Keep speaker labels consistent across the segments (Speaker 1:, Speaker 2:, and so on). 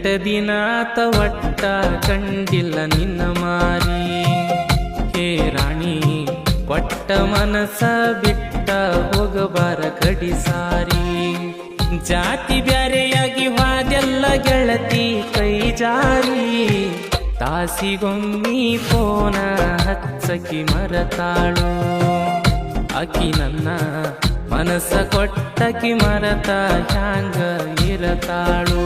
Speaker 1: 8 ದಿನಾತ ಒಟ್ಟ ಕಂಡಿಲ್ಲ ನಿನ್ನ ಮಾರಿ. ಹೇ ರಾಣಿ ಕೊಟ್ಟ ಮನಸ ಬಿಟ್ಟ ಹೋಗಬಾರ ಕಡಿ ಸಾರಿ. ಜಾತಿ ಬ್ಯಾರೆಯಾಗಿ ವಾದೆಲ್ಲ ಗೆಳತಿ ಕೈ ಜಾರಿ. ತಾಸಿಗೊಮ್ಮಿ ಫೋನ ಹಚ್ಚಕಿ ಮರತಾಳು. ಅಕಿ ನನ್ನ ಮನಸ್ಸ ಕೊಟ್ಟಕಿ ಮರತ ಹ್ಯಾಂಗ ಇರತಾಳು.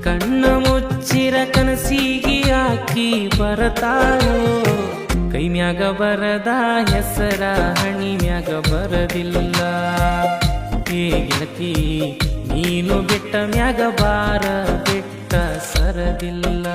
Speaker 1: ಕಣ್ಣ ಮುಚ್ಚಿರ ಕನಸಿಗಿ ಆಕಿ ಬರತಾಳು. ಕೈ ಮ್ಯಾಗ ಬರದ ಹೆಸರ ಹಣಿ ಮ್ಯಾಗ ಬರದಿಲ್ಲ. ಹೇ ಗೆಳತಿ ನೀನು ಬಿಟ್ಟ ಮ್ಯಾಗ ಬಾರ ಬಿಟ್ಟ ಸರದಿಲ್ಲ.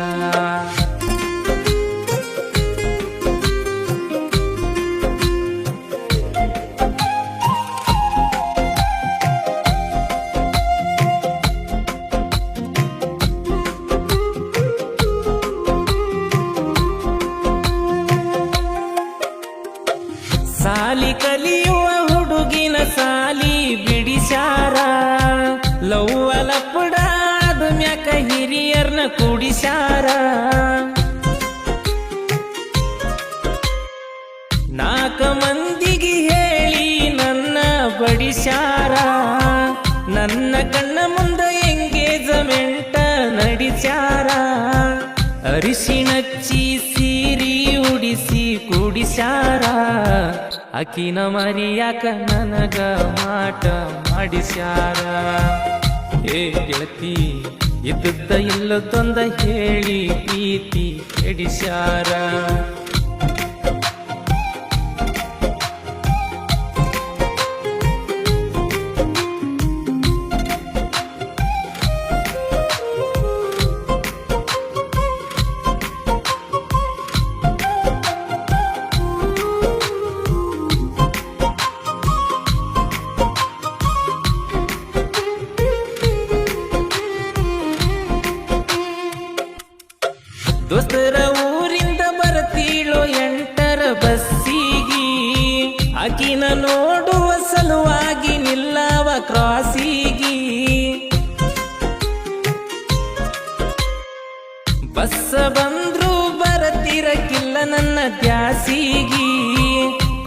Speaker 1: ಸಾಲಿ ಕಲಿಯುವ ಹುಡುಗಿನ ಸಾಲಿ ಬಿಡಿಸ್ಯಾರ. ಲವ್ವಲ ಪುಡಾದ ಮ್ಯಾಕ ಹಿರಿಯರ್ನ ಕೂಡಿಸ್ಯಾರ. ನಾಲ್ಕ ಮಂದಿಗೆ ಹೇಳಿ ನನ್ನ ಬಡಿಸ್ಯಾರ. ನನ್ನ ಕಣ್ಣ ಮುಂದ ಎಂಗೇಜ್ಮೆಂಟ ನಡೆಸ್ಯಾರ. ಅರಿಶಿಣಚ್ಚಿ ಸೀರಿ ಉಡಿಸಿ ಕೂಡಿಸ್ಯಾರ. ಅಕಿನ ಮರಿಯಾಕ ನನಗ ಮಾಟ ಮಾಡಿಸ್ಯಾರ. ಏ ಗೆಳತಿ ಇದ್ದದ್ದ ಇಲ್ಲದೊಂದ ಹೇಳಿ ಪ್ರೀತಿ ಕೆಡಿಸ್ಯಾರ. ದೋಸ್ತರ ಊರಿಂದ ಬರತೀಳೋ 8ರ ಬಸ್ಸಿಗಿ. ಆಕಿನ ನೋಡುವ ಸಲುವಾಗಿ ನಿಲ್ಲವ ಕ್ರಾಸಿಗಿ. ಬಸ್ಸ ಬಂದ್ರು ಬರತಿರಕಿಲ್ಲ ನನ್ನ ದ್ಯಾಸಿಗಿ.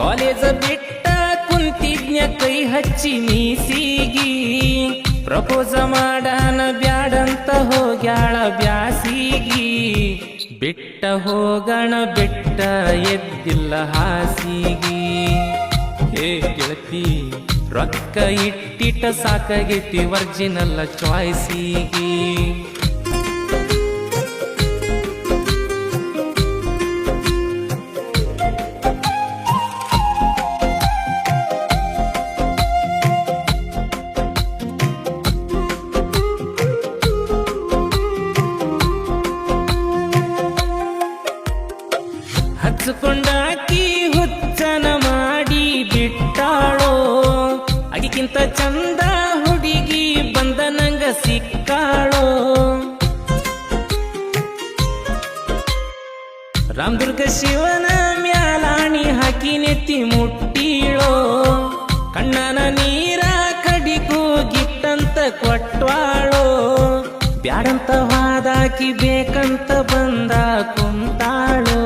Speaker 1: ಕಾಲೇಜ ಬಿಟ್ಟ ಕುಂತಿದ್ನ್ಯ ಕೈ ಹಚ್ಚಿ ಮೀಸಿಗಿ. ಪ್ರಪೋಸ ಮಾಡಾನ ಬ್ಯಾಡಂತ ಹೋಗ್ಯಾಳ ಬ್ಯಾಸಿಗಿ. ಬಿಟ್ಟ ಹೋಗಣ ಬಿಟ್ಟ ಎದ್ದಿಲ್ಲ ಹಾಸಿಗಿ. ಹೇ ಗೆಳತಿ ರೊಕ್ಕ ಇಟ್ಟಿಟ್ಟ ಸಾಕಾಗೈತಿ ಒರ್ಜಿನಲ್ಲ ಚಾಯ್ಸಿಗಿ. ಹಚ್ಕೊಂಡಾಕಿ ಹುಚ್ಚನ ಮಾಡಿ ಬಿಟ್ಟಾಳೋ. ಅಗಿಕ್ಕಿಂತ ಚಂದ ಹುಡುಗಿ ಬಂದ ನಂಗ ಸಿಕ್ಕಾಳೋ. ರಾಮದುರ್ಗ ಶಿವನ ಮ್ಯಾಲಾಣಿ ಹಾಕಿ ನೆತ್ತಿ ಮುಟ್ಟಿಳೋ. ಕಣ್ಣನ ನೀರ ಕಡಿಗೂ ಗಿಟ್ಟಂತ ಕೊಟ್ವಾಳೋ. ಬ್ಯಾಡಂತ ವಾದಾಕಿ ಬೇಕಂತ ಬಂದ ಕುಂತಾಳೋ.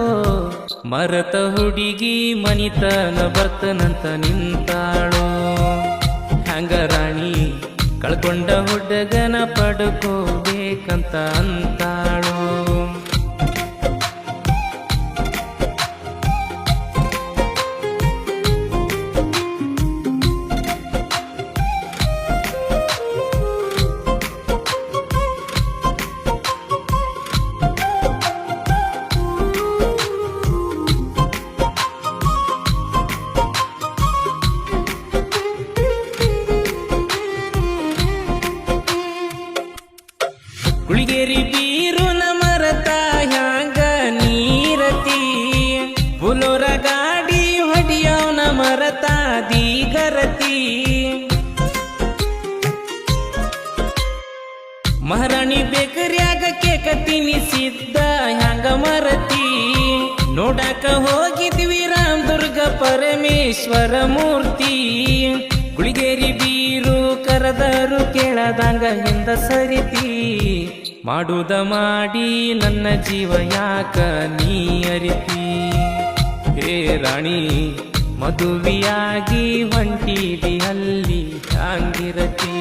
Speaker 1: ಮರತ ಹುಡುಗಿ ಮನಿತನ ಬರ್ತನಂತ ನಿಂತಾಳೋ. ಹಂಗ ರಾಣಿ ಕಳ್ಕೊಂಡ ಹುಡುಗನ ಪಡ್ಕೋಬೇಕಂತ ಅಂತಾಳೋ. ಗುಳಿಗೇರಿ ಬೀರುನ ಮರತ ಹ್ಯಾಂಗ ನೀರತಿ. ಬುಲೋರ ಗಾಡಿ ಹೊಡಿಯವನ ಮರತ ದೀಗರತಿ. ಮಹಾರಾಣಿ ಬೇಕರಿಯಾಗ ಕೇಕ ತಿನಿಸಿದ್ದ ಹ್ಯಾಂಗ ಮರತಿ. ನೋಡಾಕ ಹೋಗಿದ್ವಿ ರಾಮದುರ್ಗ ಪರಮೇಶ್ವರ ಮೂರ್ತಿ. ಗುಳಿಗೇರಿ ಬೀರು ಕರದರು ಕೇಳದಂಗ ಹಿಂದ ಸರಿತಿ. ಮಾಡುದ ಮಾಡಿ ನನ್ನ ಜೀವ ಯಾಕ ನೀ ಅರಿತಿ ಹೇ ರಾಣಿ ಮದುವೆಯಾಗಿ ಹೊಂಟಿದಿ ಅಲ್ಲಿ ಹ್ಯಾಂಗಿರತಿ